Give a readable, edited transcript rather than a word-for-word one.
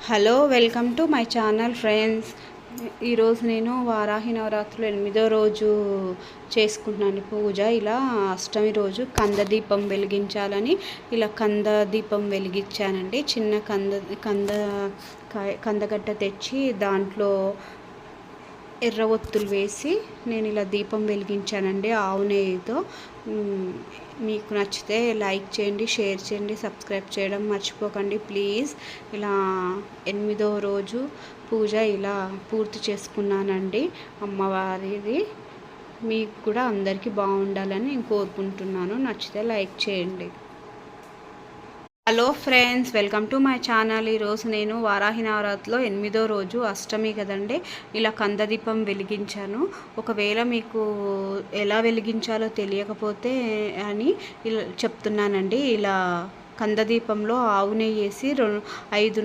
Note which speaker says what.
Speaker 1: Hello welcome to my channel friends. ఈరోజు నేను వారాహి నవరాత్రులు 8వ రోజు చేసుకుంటున్నాను పూజ. ఇలా అష్టమి రోజు కంద దీపం వెలిగించాలని ఇలా కంద దీపం వెలిగించానండి. చిన్న కందగడ్డ తెచ్చి దాంట్లో ఎర్ర ఒత్తులు వేసి నేను ఇలా దీపం వెలిగించానండి ఆవు నెయ్యితో. మీకు నచ్చితే లైక్ చేయండి, షేర్ చేయండి, సబ్స్క్రైబ్ చేయడం మర్చిపోకండి ప్లీజ్. ఇలా 8వ రోజు పూజ ఇలా పూర్తి చేసుకున్నానండి అమ్మవారిది. మీకు కూడా అందరికీ బాగుండాలని నేను కోరుకుంటున్నాను. నచ్చితే లైక్ చేయండి. Hello friends, welcome to my channel. ఈరోజు నేను వారాహి నవరాత్రిలో 8వ రోజు అష్టమి కదండి, ఇలా కందదీపం వెలిగించాను. ఒకవేళ మీకు ఎలా వెలిగించాలో తెలియకపోతే అని ఇలా చెప్తున్నానండి. ఇలా కందదీపంలో ఆవు నెయ్యి వేసి 5